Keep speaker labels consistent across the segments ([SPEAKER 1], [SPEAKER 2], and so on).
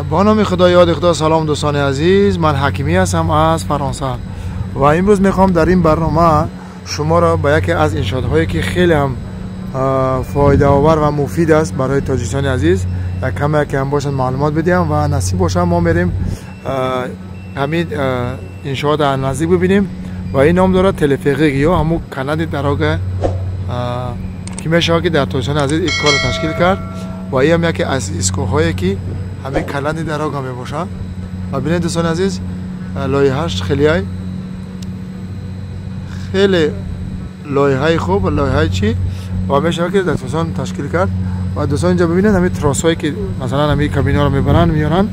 [SPEAKER 1] با نام خدا یاد خدا. سلام دوستان عزیز، من حکیمی هستم از فرانسه و امروز میخوام در این برنامه شما را به یکی از انشاءالله که خیلی هم فایده آور و مفید است برای تاجیکستان عزیز یک کمی هم باشد معلومات بدیم و نصیب باشه ما میریم همین انشاءات نزدیک ببینیم و این نام داره تلفیقی یا همون کاناد دراگه که میشه که در تاجیکستان عزیز این کار تشکیل کرد و این هم یکی از ایستگاه‌هایی که همین کاناد دراگه می باشه و ببینید دوستان عزیز لایحه‌اش خیلی لایحه خوب و لایحه چی و میشه که در تاجیکستان تشکیل کرد و دوستان اینجا ببینید همین تراسایی که مثلا همین کابینا رو میارن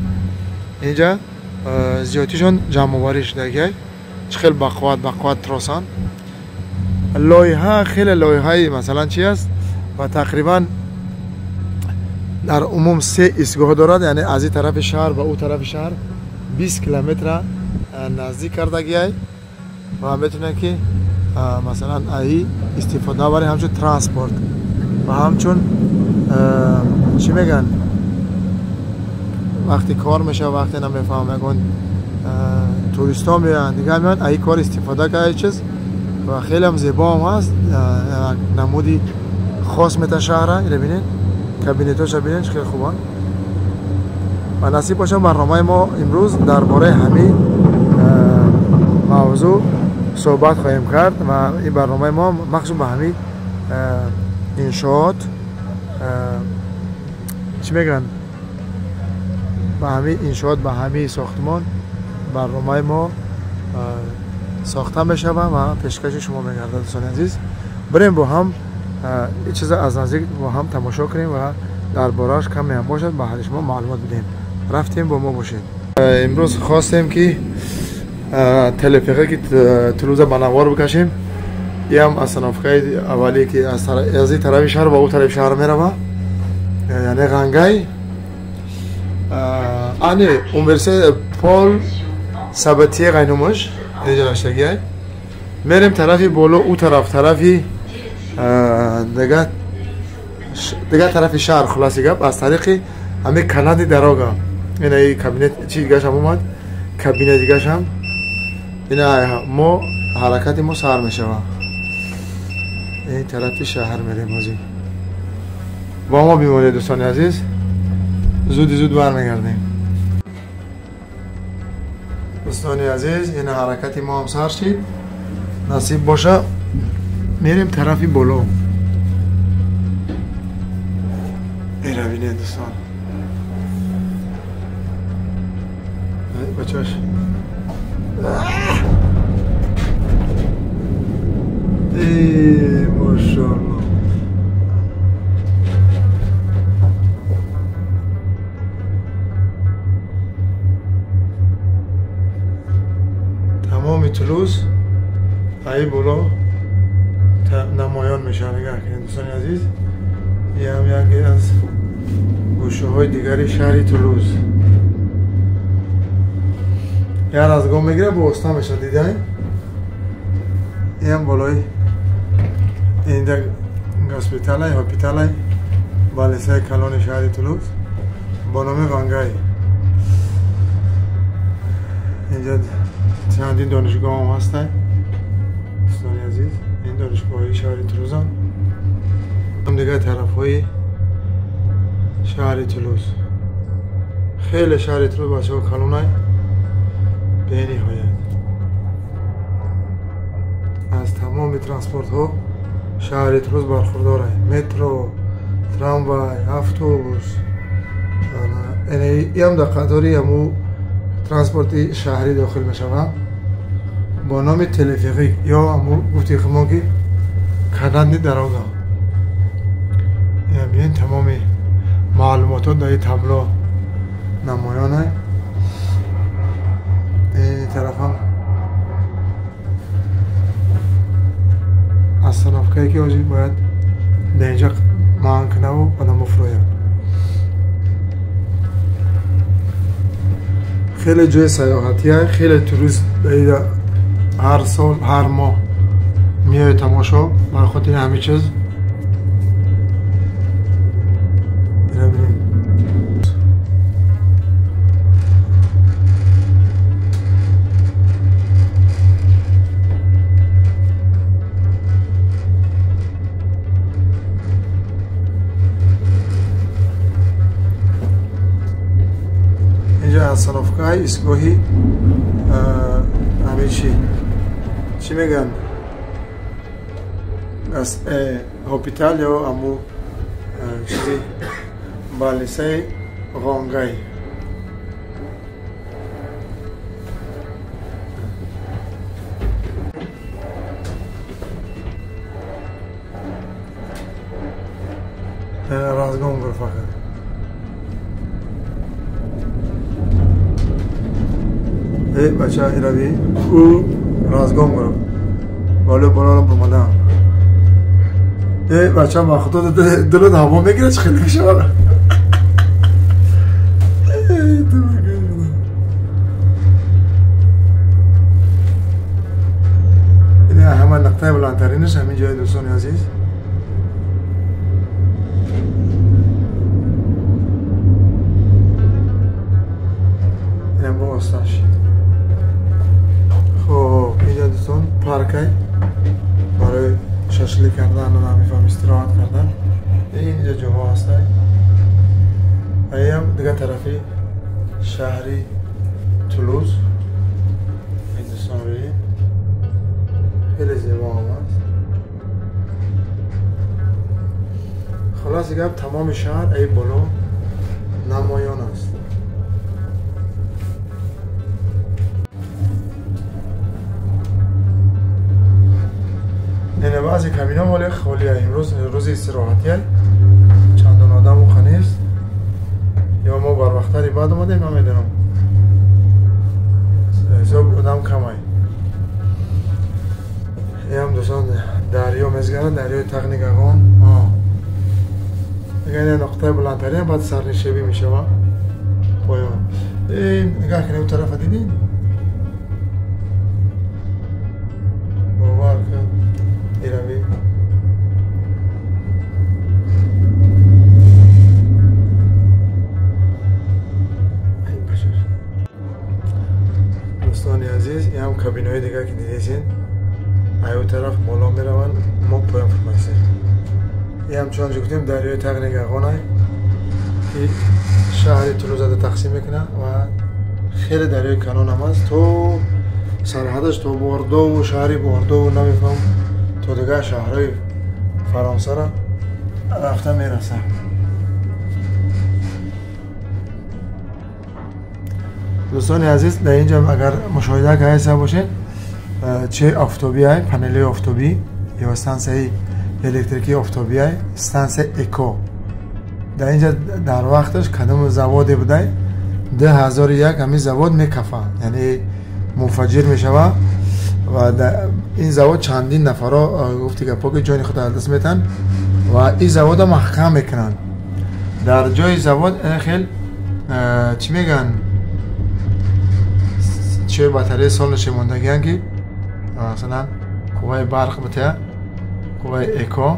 [SPEAKER 1] اینجا زیادیشون جمع آوری شده خیلی بقوت تراسان لایحه خیلی لایحه مثلا چی است و تقریبا در عموم 3 ایستگاه دارد، یعنی از این طرف شهر و اون طرف شهر 20 کیلومتر نزدیک کرده گیه و میتونه که مثلا ای استفاده برای همچون ترانسپورت و همچون چی میگن وقتی کار میشه وقتی نمیفهم میگن توریست ها میان دیگه میان ای کار استفاده که ای چیز و خیلی هم زیبا هم هست، نمودی خاص میته شهره. اینو ببینید کابینتاش ببینید خیلی خوبه و نصیب باشه برنامه ما امروز درباره همین موضوع صحبت خواهیم کرد و این برنامه ما مخصوص به همین انشاءات چی میگن به همین انشاءات به همین ساختمان برنامه ما ساخته میشه و پیشکش شما میگرده. دوستان عزیز بریم با هم این چیز از نزدیک با هم تماشا کنیم و درباره‌اش کمی هم باشد به حال شما معلومات بدیم. رفتیم با ما باشید. امروز خواستیم که تلفیقی که تلوزه بنوار بکشیم. این هم از صنافقه اولی که از این طرف شهر و اون طرف شهر میره یعنی غنگای آنه اونورسیته پول سبتیه قینومش اینجا نشتگیه میریم طرفی بولو او طرفی دیگه طرف شهر خلاصی گپ از طریق همه کاناد دراگه این کابینت چی دیگه هم اومد کابینت دیگه هم این ما حرکت ما سر میشه این طرف شهر میریم بازی با ما بیمونه. دوستان عزیز زود برمیگردیم. دوستان عزیز این حرکت ما هم سر شد، نصیب باشه میریم طرفی بولو. این رو بینید دوستان بچهاش ای ماشاءالله تمام تولوز ای بولا نمایان میشه نگاه کنید دوستان عزیز. این هم یکی از گوشه های دیگری شهری تولوز یار از گام میگیره با استا میشه دیدن. این هم بالای اینجا هسپیتال های بالسه کلان شهری تولوز با نام غنگای. اینجا چندین دانشگاه هم هستن دوستان عزیز. این دانشگاه شهری تولوز هم دیگه طرف های شهری تولوز خیلی شهری تولوز باشه و کلان های به نهایت از تمام ترانسپورت ها شهری تولوز برخوردار است. مترو، تراموای، اتوبوس این هم در قطاری همو ترانسپورت شهری داخل میشه با نام تلفیقی یا همو گفتی خما که کاناد دراگه. این تمام معلومات در این تابلو نمایان است. این طرف هم از صنافقه که آجی باید در اینجا مهان کنه و آدم افروید. خیلی جای سیاحتی هست، خیلی توریست هر سال هر ماه میای تماشا برای خاطر همه چیز. остановка истгоҳи ҳамин чӣ мегӯянд ҳопитал ё аму чизи балисаи ғонгай. разгон бир фақат бача иравӣ ӯ разгон бир боло боло бурмадам бача махудо дилот ҳаво мегирад чӣ хеле мешавад ҳама нақтаи буландтаринаш ҳамин ҷои дӯстони азиз. خب اینجا دوستان پارکه برای ششلی کردن و نمیفهم استراحت کردن. اینجا جاها هسته ایم دیگه طرفی شهری تولوز. این دوستان ببینید خیلی زیبا هم هست. خلاص دیگه تمام شهر ای بالا نمایان است. نه بعضی کمینا مال خالیه. امروز روز استراحتی است. چندان آدم و خانه است. یا ما بر وقتری بعد اومدیم نمیدونم. حساب آدم کمه. هم دوستان دریا مزگره دریای تغنیگان. دیگه این نقطه بلندتری بعد سرنشیبی میشه و پایان. این نگاه کنید اون طرف دیدین؟ باور کن ایروی دوستان عزیز این هم کابین های دیگه که دیدین ایو طرف بالا میروند ما پایان فرمایسته این هم چون گفتیم دریای تغنیگان های که شهر تولوز تقسیم میکنه و خیلی دریای کنون هم هست تو سرحدش تو بوردو و شهری بوردو و نمیفهم تو دیگه شهرهای فرانسه را رفته میرسه. دوستان عزیز در اینجا اگر مشاهده که ایسا باشه چه آفتابی های پنلی آفتابی یا استانسه الکتریکی آفتابی های استانسه اکو در اینجا در وقتش کدام زوادی بوده 2001 همین زواد میکفه یعنی منفجر میشوه و این زواد چندین نفرا گفتی که پاک جان خود از دست میتن و این زواد محکم میکنن. در جای زواد خیلی چی میگن چه بطری سال نشماندگی که مثلا قوه برق بته قوه اکو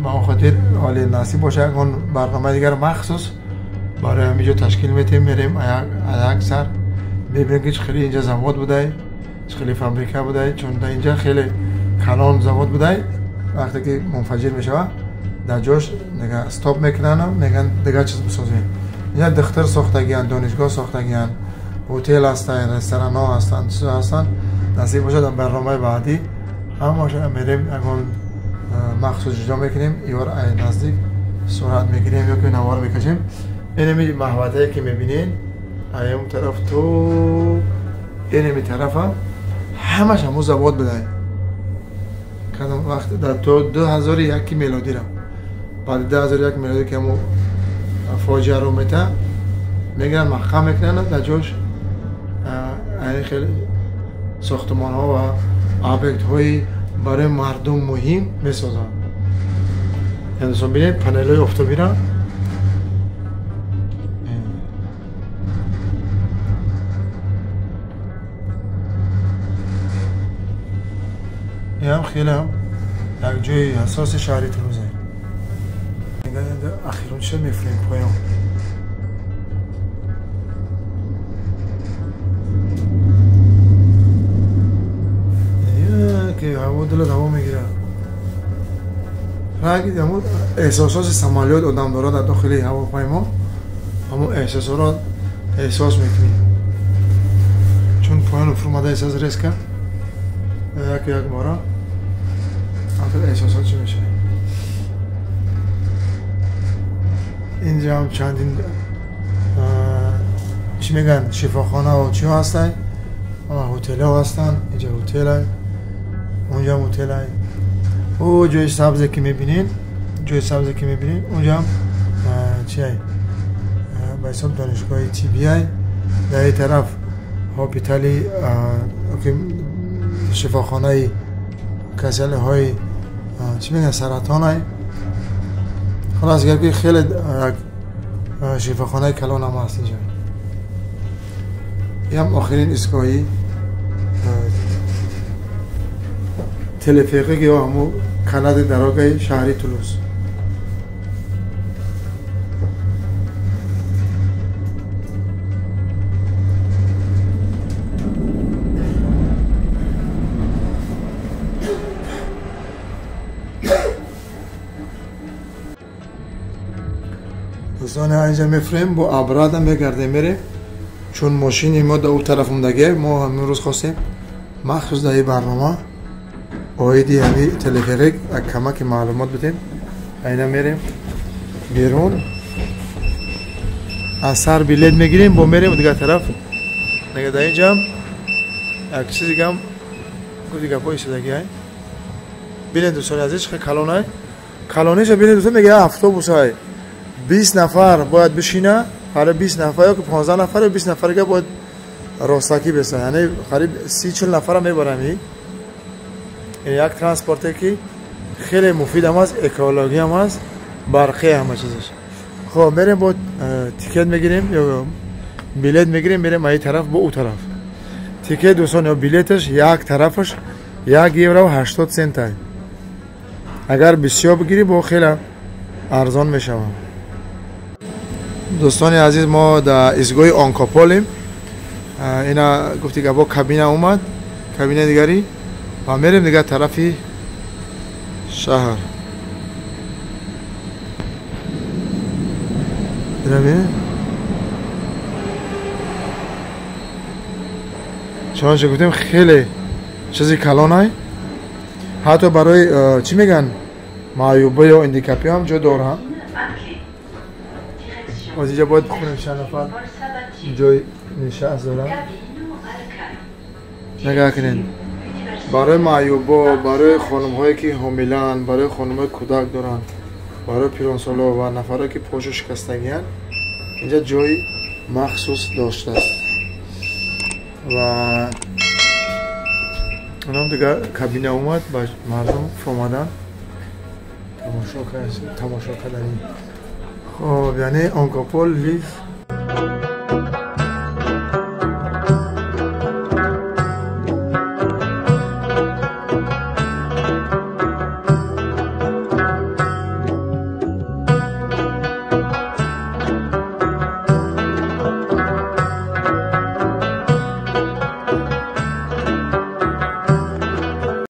[SPEAKER 1] ما خاطر حالی نصیب باشه اون برنامه دیگر مخصوص برای همینجا تشکیل میتیم میریم اکثر ببینیم که خیلی اینجا زواد بوده خیلی فابریکه بوده چون در اینجا خیلی کلان زواد بوده وقتی که منفجر میشه در جاش نگه استاپ میکنن میگن دیگه چیز بسازیم. اینجا دختر ساختگیان دانشگاه ساختگیان هتل هستن رستوران ها هستن چیز هستن نصیب باشه در برنامه بعدی هم باشه میریم اگه مخصوص جا میکنیم ایوار نزدیک سرعت میگیریم یا که نوار میکشیم. اینمی محوطه که میبینین اون طرف تو اینمی طرف همش همون زواد بده کدام وقت در تو 2001 میلادی را بعد 2001 میلادی که همون فاجعه رو میته میگن محکم میکنن در جاش خیلی ساختمان ها و آبیکت های برای مردم مهم میسازن. یعنی دوستان ببینید پنل های آفتابی را این هم خیلی هم یک جای حساس شهری تولوزه. اخیران چه میفریم پایان که هوا دلت هوا میگیره راگید همون احساسات سمالیات آدم داره در داخل هواپیما همون احساسات را احساس میکنی چون پایان فرماده احساس ریسک یک بارا آخر احساسات چی میشه. اینجا هم چندین چی میگن شفاخانه و چی هستن، هتل ها هستن. اینجا هتل های، اونجا هم هتل های. او جای سبزی که میبینین، اونجا هم چی های به حساب دانشگاه طبی های. در این طرف هاپیتالی شفاخانه کسل های چی میگن سرطان های. خلاص گرگی خیلی شفاخانه کلان هم هست اینجا. این هم آخرین ایستگاهی تلفیقی یا همو کانال دراگه شهری تولوز. دوستان اینجا میفریم با ابراد هم بگرده میره چون ماشین ما در اون طرف اومدگه. ما همین روز خواستیم مخصوص در این برنامه آیدی همین تلفریک کمک معلومات بدیم. اینا میریم بیرون از سر بلیت میگیریم با میریم دیگه طرف. دیگه در اینجا هم یک چیزی که هم دیگه پای شدگی های بینید دوستان عزیز خیلی کلان های. کلانیش بینید دوستان میگه افطوبوس های 20 نفر باید بشینه. حالا 20 نفر یا که 15 نفر و 20 نفر که باید راستکی بسن، یعنی قریب 30-40 نفر هم میبرم. این یک ترانسپورته که خیلی مفید هم هست، اکولوژی هم هست، برقی همه چیزش. خب میریم با تیکت میگیریم یا بلیت میگیریم میریم این طرف با اون طرف. تیکت دوستان یا بلیتش یک طرفش 1 یورو و 80 سنت هست. اگر بسیار بگیری با خیلی ارزان میشه. دوستان عزیز ما در ایستگاه آنکاپولیم. اینا گفتی که با کابینه اومد، کابینه دیگری و میریم دیگه طرفی شهر. ببینید چون گفتیم خیلی چیزی کلانه. حتی برای چی میگن معیوبه یا اندیکاپی هم جا داره. از اینجا باید بخونیم چند نفر جای نشست دارن. نگاه کنین برای معیوبا، برای خانم هایی که حاملان، برای خانم های کودک دارن، برای پیرانسالا و نفرهایی که پاشو شکستگی هن اینجا جای مخصوص داشته است. و اونم دیگه کابینه اومد با مردم فرمادن تماشا کردن. خب یعنی آنکاپول لیف